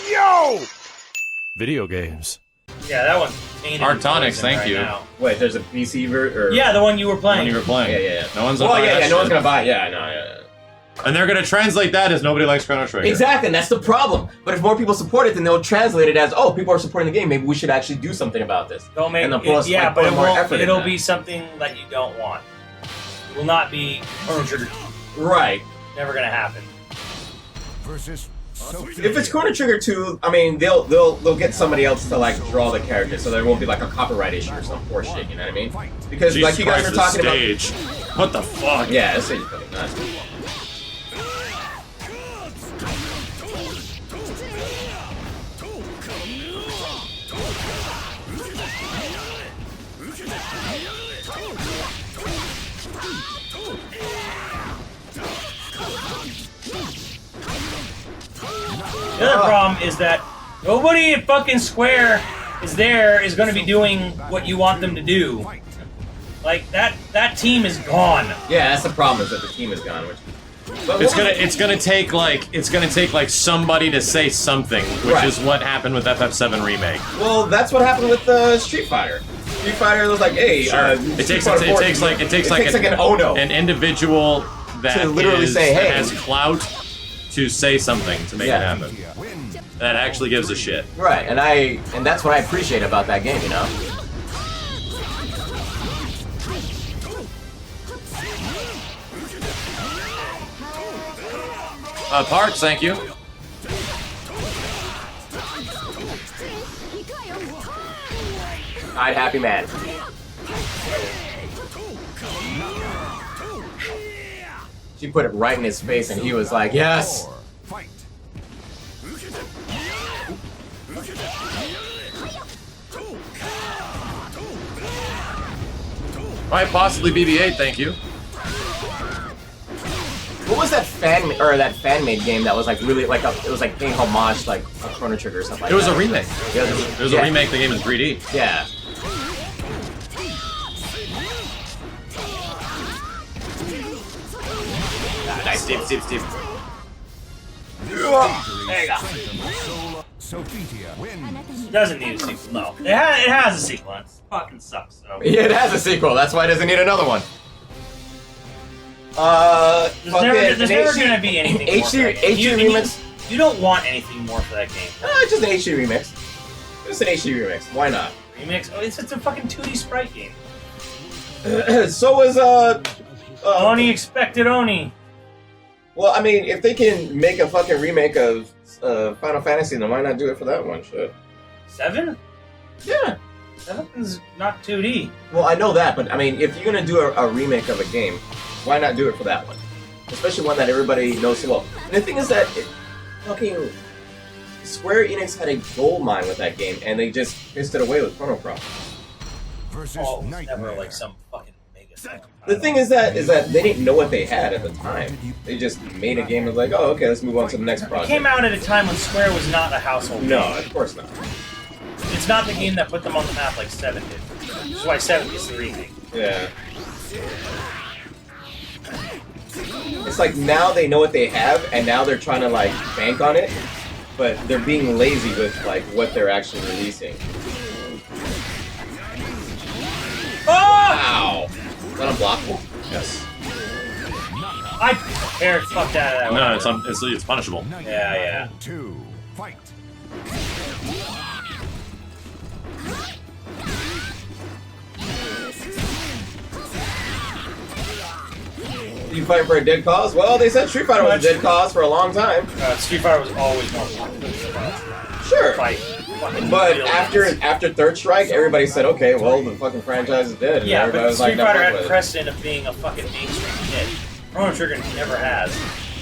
Yo! Video games. Yeah, that one. Arctonics, thank you. Now. Wait, there's a PC version? Yeah, the one you were playing. When you were playing. Yeah. No one's Oh, gonna buy that no one's shit. gonna buy it. Yeah, no, yeah. And they're gonna translate that as nobody likes Chrono Trigger. Exactly, and that's the problem. But if more people support it, then they'll translate it as, oh, people are supporting the game. Maybe we should actually do something about this. Don't make and it, plus, yeah, like, but put more effort in it'll that. be something that you don't want. It will not be Chrono Trigger. Right. Never gonna happen. Versus If it's Chrono Trigger 2, I mean, they'll get somebody else to like draw the character, so there won't be like a copyright issue or some poor shit. You know what I mean? Because Jesus like you guys Christ, were talking the stage. What the fuck? about. Yeah, this is fucking nuts. The other problem is that nobody at fucking Square is going to be doing what you want them to do. Like that team is gone. Yeah, that's the problem, is that the team is gone. Which, but It's gonna take like somebody to say something, which Right. is what happened with FF7 Remake. Well, that's what happened with Street Fighter. Street Fighter was like, hey, It takes like an Ono an individual that to literally say, that hey. has clout to say something to make it happen. That actually gives a shit. Right, and that's what I appreciate about that game, you know? Parks, thank you. I'd happy man. She put it right in his face and he was like, yes! Fight. Might possibly BB-8, thank you. What was that fan-made game that was like really like it was like paying homage like a Chrono Trigger or something like It was that? a remake. Yeah, It was a remake. The game in 3D. Yeah. Nice, Steve. There you go. Sophia wins. It doesn't need a sequel. No, it has a sequel. It fucking sucks. So. Yeah, it has a sequel. That's why it doesn't need another one. There's never gonna be anything more for that game. HD remix. You don't want anything more for that game. Just an HD remix. Just an HD remix. Why not? Remix? Oh, it's a fucking 2D sprite game. So was Oni expected Oni. Well, I mean, if they can make a fucking remake of Final Fantasy, then why not do it for that one? Shit. 7? Yeah. 7's not 2D. Well, I know that, but I mean, if you're gonna do a remake of a game, why not do it for that one? Especially one that everybody knows so well. And the thing is that fucking Square Enix had a gold mine with that game, and they just pissed it away with Chrono Cross. Versus Oh, it was Nightmare. never like some fucking mega thing. The thing is that they didn't know what they had at the time. They just made a game and was like, oh, okay, let's move on to the next It project. came out at a time when Square was not a household No, game. of course not. It's not the game that put them on the map like 7 did. Which is why 7 is the remake. Yeah. It's like now they know what they have, and now they're trying to like bank on it, but they're being lazy with like what they're actually releasing. Oh! Wow! Is that unblockable? Yes. I prepared fucked out of that No, one. it's punishable. Yeah. 2. Fight. You fighting for a dead cause? Well, they said Street Fighter was a dead cause for a long time. Street Fighter was always more popular. Sure. Fight. Fucking But billions. after Third Strike, everybody said, okay, well, the fucking franchise is dead. And Yeah, everybody but was like, Street no, Fighter fuck had with it. precedent of being a fucking mainstream hit. Chrono Trigger never has.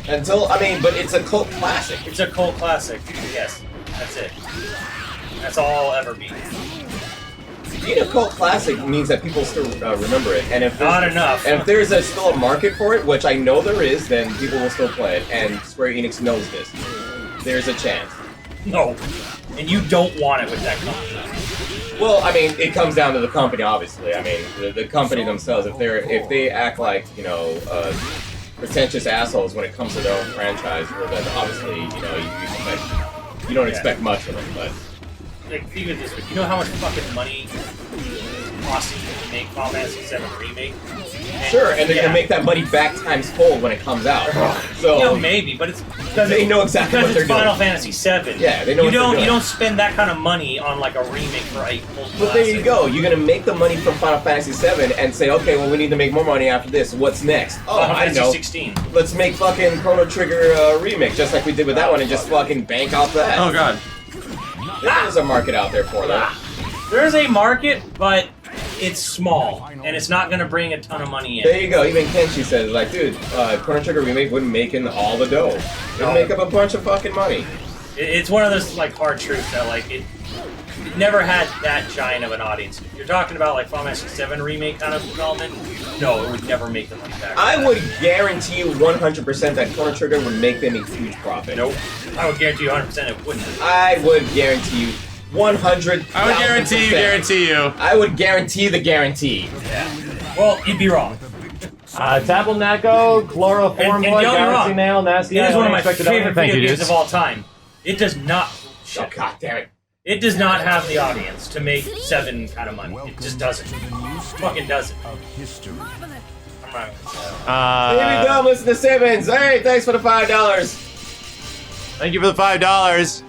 But it's a cult classic. It's a cult classic. Yes, that's it. That's all I'll ever be. Being a cult classic means that people still remember it, and if there's, Not enough. and if there's still a market for it, which I know there is, then people will still play it. And Square Enix knows this. There's a chance. No. And you don't want it with that company. Well, I mean, it comes down to the company, obviously. I mean, the company themselves, if they act like pretentious assholes when it comes to their own franchise, well, then obviously you expect you don't expect much from it, but like, think of it this way. You know how much fucking money it costs to make Final Fantasy VII Remake? sure, and they're gonna make that money back times fold when it comes out. So You know, maybe, but it's because they know exactly what they're it's Final doing. Fantasy VII. Yeah, they know what they're doing. You don't spend that kind of money on like a remake for a full But there you go. You're gonna make the money from Final Fantasy VII and say, okay, well, we need to make more money after this. What's next? Oh, Final I Fantasy know. 16. Let's make fucking Chrono Trigger remake, just like we did with that one, and just fucking bank off that. Oh god. There's a market out there for that. There is a market, but it's small, and it's not going to bring a ton of money in. There you go. Even Kenshi says, like, dude, Chrono Trigger remake wouldn't make in all the dough. It'd No. make up a bunch of fucking money. It's one of those like hard truths that like it never had that giant of an audience. If you're talking about like Final Fantasy VII remake kind of development, no, it would never make the money back. I would guarantee you 100% that Chrono Trigger would make them a huge profit. Nope. I would guarantee you 100% it wouldn't. I would guarantee you 100. I would guarantee you. I would guarantee the guarantee. Yeah. Well, you'd be wrong. Tabernacle, Chloroform And Blood, don't get me Galaxy wrong. Nail, Nasty It Eye, is one of my Unexpected favorite Element. Thank video you, games dudes. of all time. It does not. Oh, god damn it. It does not have the audience to make 7 kind of money. It just doesn't. Fucking doesn't. I'm not gonna Here we go, Mr. Simmons. Hey, thanks for the $5. Thank you for the $5.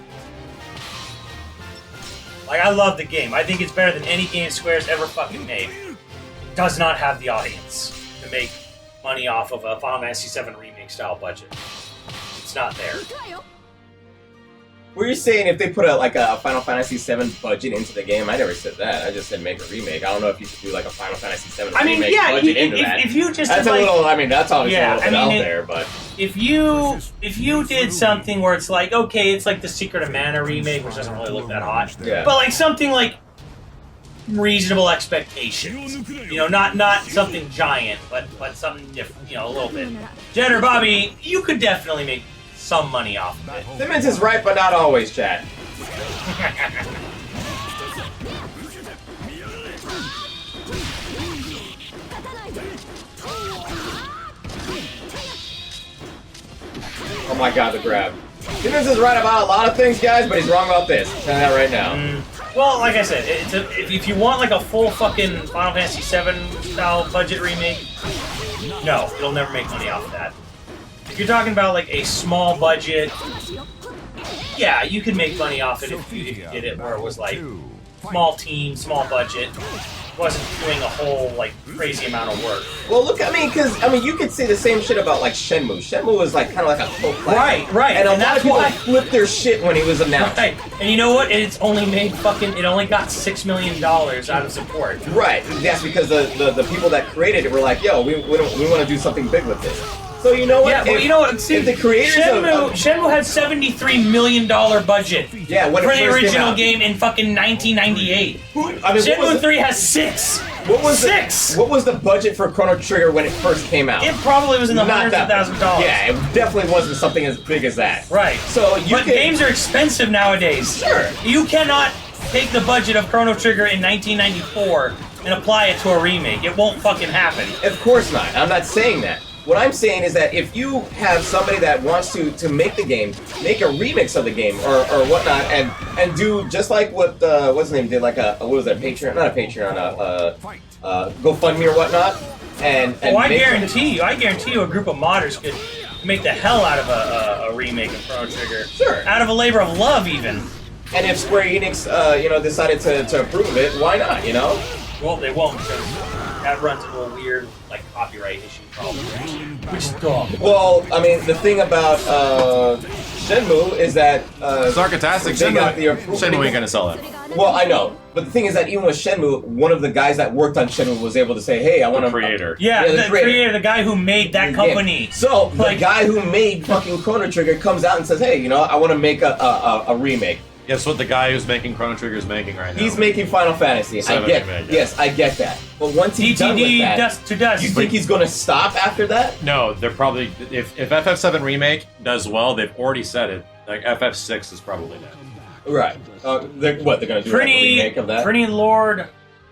Like, I love the game. I think it's better than any game Square's ever fucking made. It does not have the audience to make money off of a Final Fantasy VII Remake style budget. It's not there. Were you saying if they put a Final Fantasy VII budget into the game? I never said that. I just said make a remake. I don't know if you should do like a Final Fantasy VII I mean, remake yeah, budget into that. if you just That's did, a like, little. I mean, that's obviously Yeah, a little bit I mean, out there, but if you did something where it's like, okay, it's like the Secret of Mana remake, which doesn't really look that hot, Yeah. but like something like reasonable expectations, you know, not something giant, but something different, you know, a little bit. Jen or Bobby, you could definitely make some money off of it. Simmons is right, but not always, Chad. Oh my god, the grab. Simmons is right about a lot of things, guys, but he's wrong about this. I'm telling you that right now. Well, like I said, if you want like a full fucking Final Fantasy VII style budget remake, no, it'll never make money off of that. If you're talking about like a small budget, yeah, you could make money off it if you did it where it was like small team, small budget, wasn't doing a whole like crazy amount of work. Well, look, you could say the same shit about like Shenmue. Shenmue was like kind of like a cult classic. Right, And a lot that's of people why- flipped their shit when he was announced. Right, and you know what? It only got $6 million out of support. Right. That's because the people that created it were like, yo, we want to do something big with this. So you know what? Yeah, but you know what? See, if the creators Shenmue had $73 million budget yeah, when for it the first came original out. game in fucking 1998. Shenmue 3 has 6. What was Six? What was the budget for Chrono Trigger when it first came out? It probably was in the Not hundreds of that- thousands of dollars. Yeah, it definitely wasn't something as big as that. Right. So you But can, games are expensive nowadays. Sure. You cannot take the budget of Chrono Trigger in 1994 and apply it to a remake. It won't fucking happen. Of course not. I'm not saying that. What I'm saying is that if you have somebody that wants to make the game, make a remix of the game or whatnot, and do just like what what's his name did, like what was that, Patreon? Not a Patreon, GoFundMe or whatnot. And I make guarantee you, a group of modders could make the hell out of a remake of Chrono Trigger. Sure. Out of a labor of love, even. And if Square Enix, decided to approve it, why not? You know. Well, they won't because that runs into a weird, like, copyright issue problem, which is dumb. Well, I mean, the thing about Shenmue is that It's Arcatastic. they got the approval. Shenmue ain't gonna sell it. Well, I know, but the thing is that even with Shenmue, one of the guys that worked on Shenmue was able to say, "Hey, I want The to." creator. Yeah, Yeah, the the creator. creator, the guy who made that company. So the Like- guy who made fucking Chrono Trigger comes out and says, "Hey, I want to make a remake." Guess what the guy who's making Chrono Trigger is making right now? He's making Final Fantasy. I Seven get, remake, yeah. yes, I get that. But once he's done with DTD that, dust to dust. you think he's going to stop after that? No, they're probably if FF7 remake does well, they've already said it. Like FF6 is probably dead. Right. They're going to do like a remake of that? Pretty Lord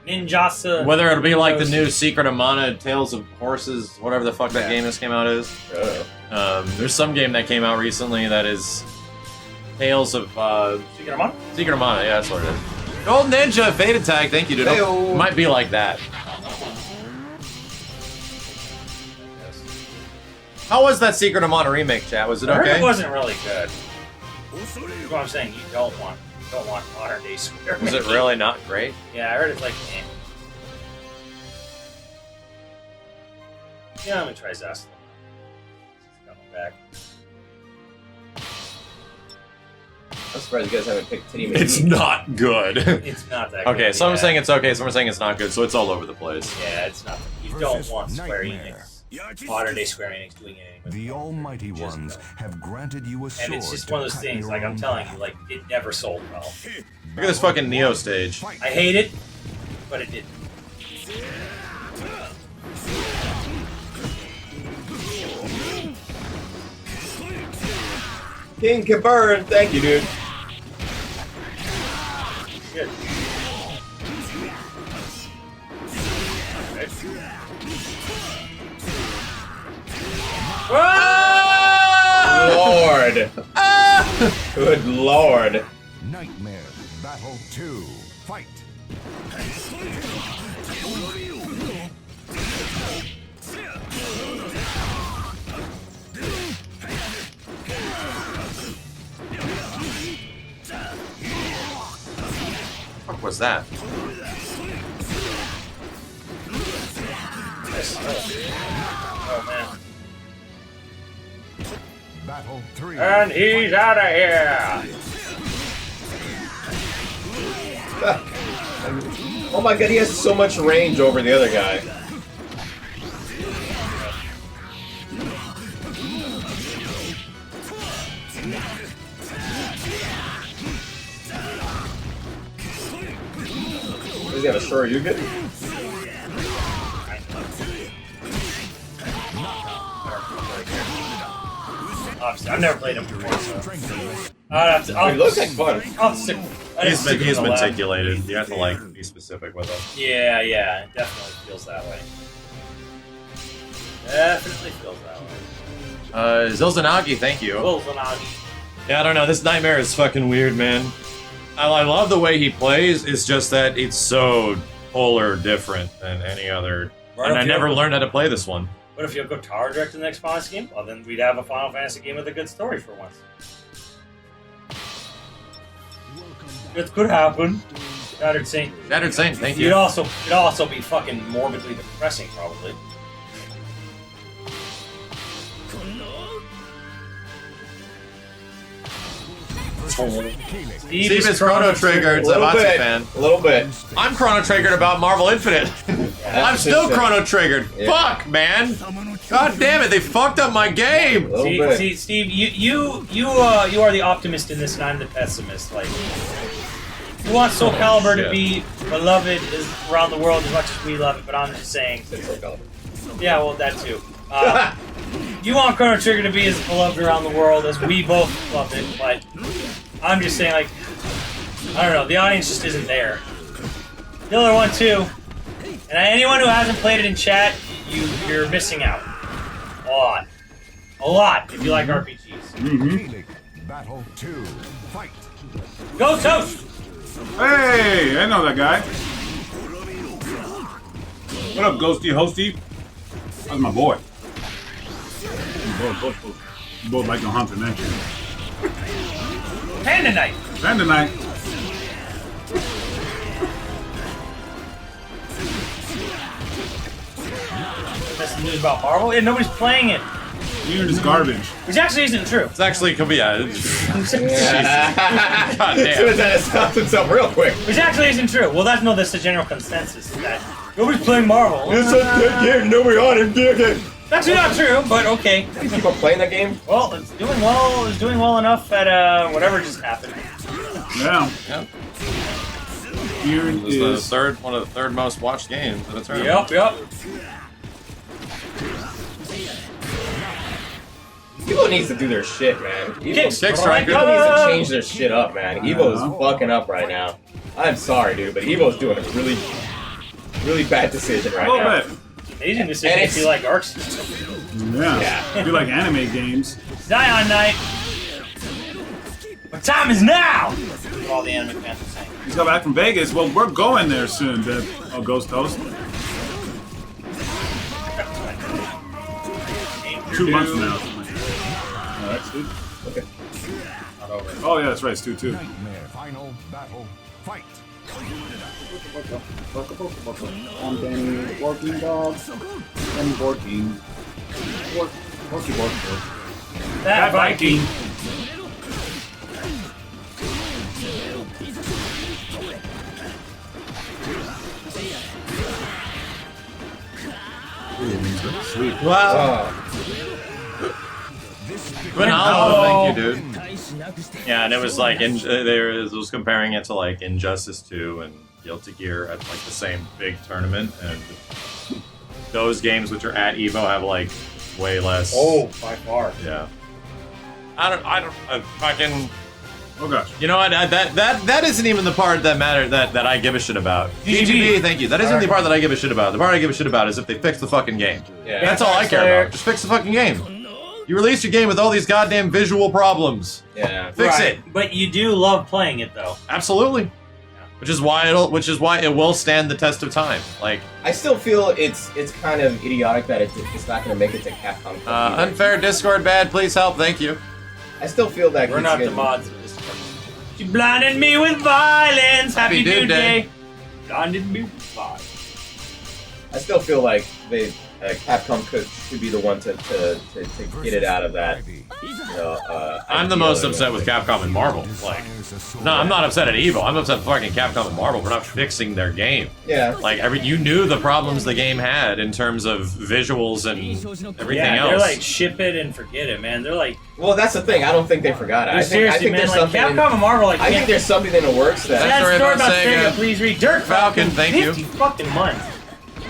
Ninjasa. Whether it'll be like the new Secret of Mana, Tales of Horses, whatever the fuck that game just came out is. There's some game that came out recently that is Tales of Secret of Mana? Secret of Mana. Yeah, that's what it is. Gold Ninja Faded Tag. Thank you, dude. Hey-o. Might be like that. How was that Secret of Mana remake, chat? Was it I heard okay? it wasn't really good. That's what I'm saying. You don't want modern day Square. Was it really not great? Yeah, I heard it's like, eh. Yeah, I'm gonna try Zest. It's coming back. I'm surprised you guys haven't picked Titty Maybe. It's not good. It's not that good. Okay, some are yeah. saying it's okay, some are saying it's not good, so it's all over the place. Yeah, it's not. You don't want Square Enix, modern day Square Enix doing anything with The it. Almighty Just Ones no. have granted you a sword. And it's just to one of those cut things, your like I'm own telling you, path. like, it never sold well. Look at this fucking Neo stage. I hate it, but it didn't. King can burn. Thank you, dude. Good. Lord. Good Lord. Nightmare Battle 2. Fight. What was that? Oh man. Battle 3. And he's out of here! Oh my god, he has so much range over the other guy. He's got a Shoryuken? Obviously, I've never played him before, so. He looks like fun. I'll stick. He's meticulated. You have to like be specific with him. Yeah, yeah, it definitely feels that way. Definitely feels that way. Zilzanagi, thank you. Wolfenagi. Yeah, I don't know. This Nightmare is fucking weird, man. I love the way he plays. It's just that it's so polar different than any other. Right, And I okay. never learned how to play this one. What if you go Tower Direct in the next Final Fantasy game? Well, then we'd have a Final Fantasy game with a good story for once. It could happen. Shattered Saint. Shattered Saint, thank It'd you. also be fucking morbidly depressing, probably. Steve is Chrono Triggered, A little Zavatsu bit. fan. A little bit. I'm Chrono Triggered about Marvel Infinite. I'm still Chrono Triggered. Yeah. Fuck, man. God damn it, they fucked up my game. A little bit. See, Steve, you are the optimist in this, and I'm the pessimist. Like, you want Soul Calibur to shit. be beloved around the world as much as we love it, but I'm just saying. Yeah, well, that too. You want Chrono Trigger to be as beloved around the world as we both love it, but I'm just saying, like, I don't know, the audience just isn't there. The other one too, and anyone who hasn't played it in chat, you're missing out. A lot, if you like RPGs. Battle 2. Fight. Go Toast! Hey, I know that guy. What up, Ghosty Hosty? That's my boy. Both like a hunter next year. Panda Knight! And tonight, That's the news about Marvel. Yeah, nobody's playing it. you're just garbage. Which actually isn't true. It's actually, could be, yeah. God As soon damn. as that stops himself real quick. Which actually isn't true. Well, that's the general consensus. Is that nobody's playing Marvel. It's a good game, nobody on it, game. That's actually not true, but okay. People playing that game? Well, it's doing well. It's doing well enough at whatever just happened. Yeah. Yep. Here It was is. one of the third most watched games of the tournament. Yep. Evo needs to do their shit, man. Kickstriker. Evo needs to change their shit up, man. Evo's fucking up right now. I'm sorry, dude, but Evo's doing a really, really bad decision A right little now. bit. Amazing decision if you like Arc System. Yeah. Yeah. If you like anime games. Zion Knight. The time is now! That's what all the anime fans are saying. He's got back from Vegas. Well, we're going there soon, Deb. Oh, Ghost Toast. 2 months from now. Oh, that's good. Okay. Oh, yeah, that's right. It's 2-2. Nightmare final battle. Fight. I'm Danny, working dog. Danny working. Working. That Viking! Sweet. Wow. Phenomenal, thank you, dude. Yeah, and it was like it was comparing it to like Injustice 2 and Guilty Gear at like the same big tournament, and those games which are at Evo have like way less. Oh, by far. Yeah. I fucking. Oh gosh. You know what? That isn't even the part that matters that I give a shit about. DGB, thank you. That isn't the part that I give a shit about. The part I give a shit about is if they fix the fucking game. Yeah. That's all I care about. Just fix the fucking game. You released your game with all these goddamn visual problems. Yeah. Fix it. But you do love playing it, though. Absolutely. Which is why it will stand the test of time. Like, I still feel it's kind of idiotic that it's not going to make it to Capcom. unfair Discord bad, please help, thank you. I still feel that We're it's not the getting- mods of this one. She blinded me with violence. Happy New Day. Blinded me with violence. I still feel like Capcom should be the one to get it out of that. I'm the most upset with Capcom and Marvel. Like, no, I'm not upset at Evo. I'm upset with fucking Capcom and Marvel for not fixing their game. Yeah. Like, you knew the problems the game had in terms of visuals and everything else. They're like, ship it and forget it, man. They're like... Well, that's the thing. I don't think they forgot it. I think Seriously, man, there's like, something. Capcom and Marvel, like... I think there's something in the works that. That's Sad story story about about Sega. Sega, please read. Dirk Falcon, thank you. 50 fucking months.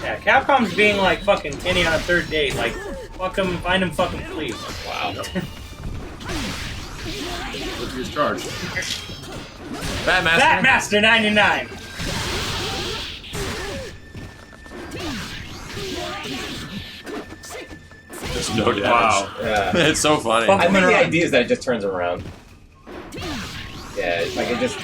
Yeah, Capcom's being like fucking Kenny on a third date. Like, fuck him, find him fucking please. Wow. What's his charge? Batmaster. Batmaster 99. There's no damage. Wow. Yeah. It's so funny. Fuck. I think the idea is that it just turns around. Yeah, it's like it just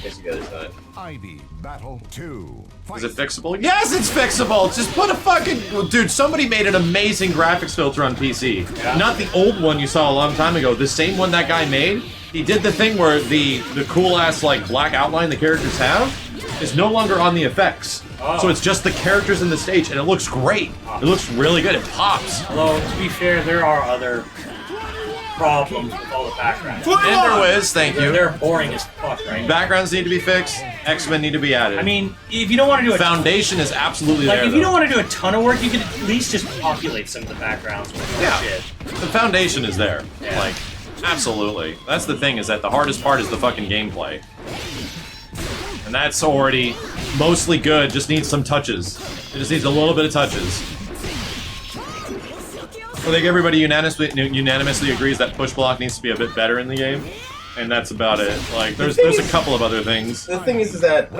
gets you the other side. Ivy battle 2. Is it fixable? Yes, it's fixable! Just put a fucking... Dude, somebody made an amazing graphics filter on PC. Yeah. Not the old one you saw a long time ago. The same one that guy made. He did the thing where the cool-ass, like, black outline the characters have is no longer on the effects. Oh. So it's just the characters in the stage, and it looks great. It looks really good. It pops. Although, to be fair, there are other problems with all the backgrounds. Enderwiz, thank you. They're boring as fuck, right? Backgrounds need to be fixed. X-Men need to be added. I mean, if you don't want to do a Foundation is absolutely like, there, if you though. don't want to do a ton of work, you could at least just populate some of the backgrounds with more Yeah. shit. The foundation is there. Yeah. Like, absolutely. That's the thing, is that the hardest part is the fucking gameplay. And that's already mostly good, just needs some touches. It just needs a little bit of touches. I think everybody unanimously agrees that push block needs to be a bit better in the game. And that's about it. Like, there's a couple of other things. The thing is that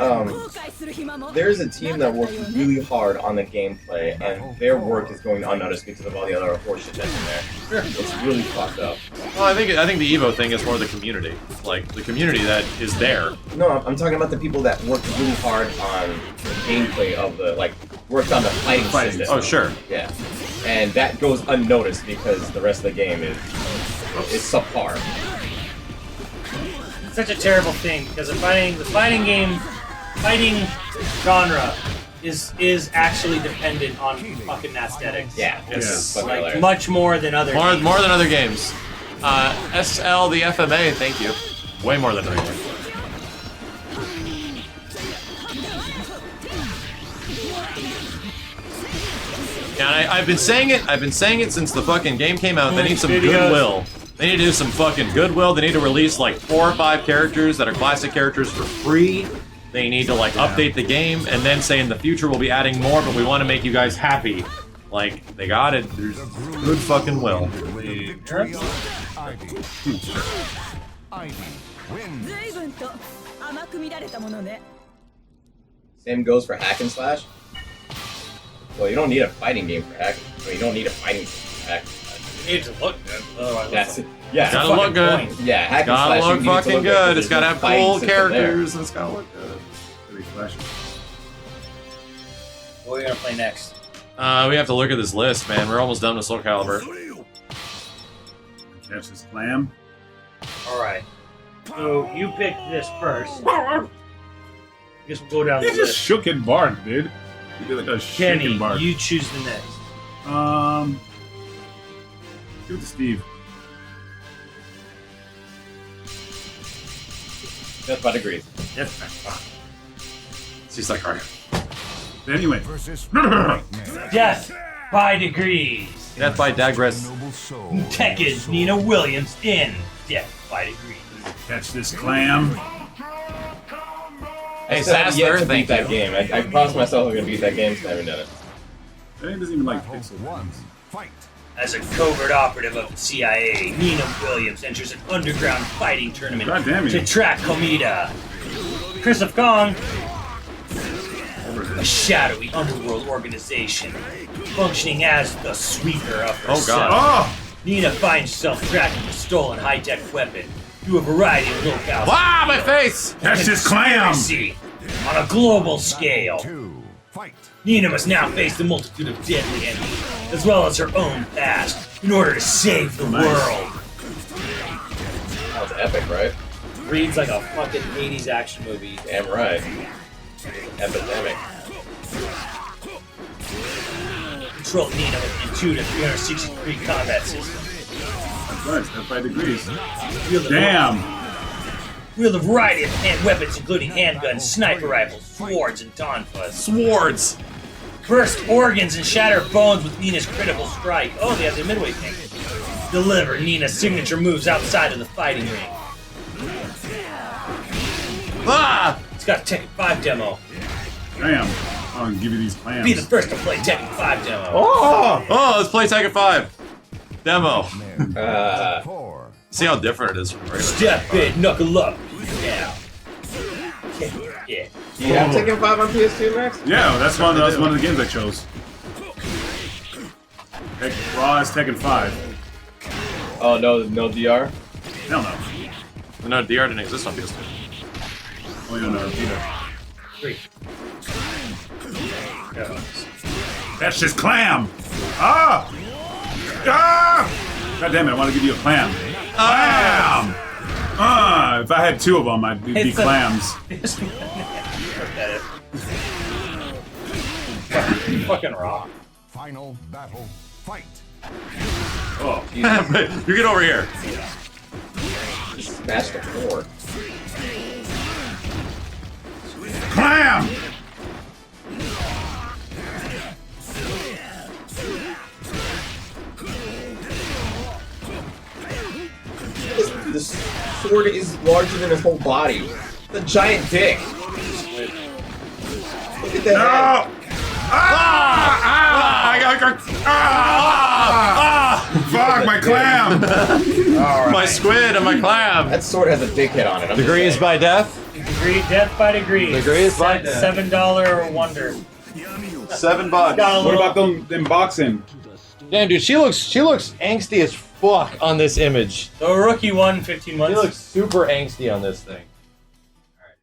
there's a team that works really hard on the gameplay, and their work is going unnoticed because of all the other horseshit that's in there. It's really fucked up. Well, I think the Evo thing is more the community. Like, the community that is there. No, I'm talking about the people that worked really hard on the gameplay of the, like, worked on the fighting system. Oh, sure. Yeah. And that goes unnoticed because the rest of the game is subpar. It's such a terrible thing because the fighting genre is actually dependent on fucking aesthetics. Yeah. It's fucking Like, hilarious. much more than other games. more than other games. SL the FMA, thank you. Way more than other games. Yeah, I've been saying it. I've been saying it since the fucking game came out. They need some goodwill. They need to do some fucking goodwill. They need to release like 4 or 5 characters that are classic characters for free. They need to like update the game and then say in the future we'll be adding more, but we want to make you guys happy. Like, they got it. There's good fucking will. Ivy. Ivy wins. Same goes for hack and slash. Well, you don't need a fighting game for hack. I mean, you don't need a fighting game for hack and slash. You need to look good. Otherwise, That's it. what's Yeah. Gotta fucking look good. point? Yeah, hack and Gotta slash, you look need to fucking look good. because It's gotta there's have no fighting cool system there. characters, and it's gotta look good. Pretty flashy. What are we gonna play next? We have to look at this list, man. We're almost done with Soul Calibur. Catch this clam. Alright. So, you picked this first. I guess we'll go down the He just list. shook and barked, dude. He did like a Kenny, shaking bark. you choose the next. Give it to Steve. Death by degrees. Yes. She's like, alright. Anyway. Versus Death by degrees. Death by Digress. noble soul. Tekken Nina Williams in Death by degrees. Catch this clam. Hey, I still have Sass, yet to thank beat that you. game. I promised myself I'm gonna beat that game, so I haven't done it. That game doesn't even like Battle pixel. 1. Fight. As a covert operative of the CIA, Nina Williams enters an underground fighting tournament God damn to you. track Komita. Chris of Kong, a shadowy underworld organization functioning as the sweeper of Oh, herself. God. Oh! Nina finds herself tracking a stolen high-tech weapon through a variety of locales. Wow, my face! Catch this clam! Conspiracy on a global scale. 2. Fight. Nina must now face the multitude of deadly enemies, as well as her own past, in order to save the Nice. world. That was epic, right? Reads like a fucking 80s action movie. Damn right. Epidemic. Control Nina with an intuitive 360-degree combat system. That's right, Death by degrees. Wield a- Damn! Wield a variety of hand weapons, including handguns, sniper rifles, swords, and tonfas. Swords! Burst organs and shatter bones with Nina's critical strike. Oh, they have the midway thing. Deliver Nina's signature moves outside of the fighting ring. Ah! It's got a Tekken 5 demo. Damn. I'm gonna give you these clams. Be the first to play Tekken 5 demo. Oh! Oh, let's play Tekken 5. Demo. 4. See how different it is from regular. Step in, knuckle up. Yeah. Yeah. Do you have Tekken 5 on PS2, Max? Yeah, that's one of the games I chose. Raw is Tekken 5. Oh, no DR? Hell no. No, DR didn't exist on PS2. Only on Vita. 3. Catch this clam! Ah! Ah! God damn it, I want to give you a clam. Clam! Ah! If I had two of them, I'd be It's a- clams. Fucking raw. Final battle. Fight. Oh, You get over here. Smash the floor. clam! This sword is larger than his whole body. It's a giant dick. Look at that No! head. Ah! Fuck, my clam! My squid and my clam. That sword has a dick head on it. I'm just Degrees saying. by death. Death by degrees. Degrees by death. $7 wonder. $7. Got a What little. about them boxing? Damn, dude, she looks angsty as fuck on this image. The rookie won 15 She months. looks super angsty on this thing.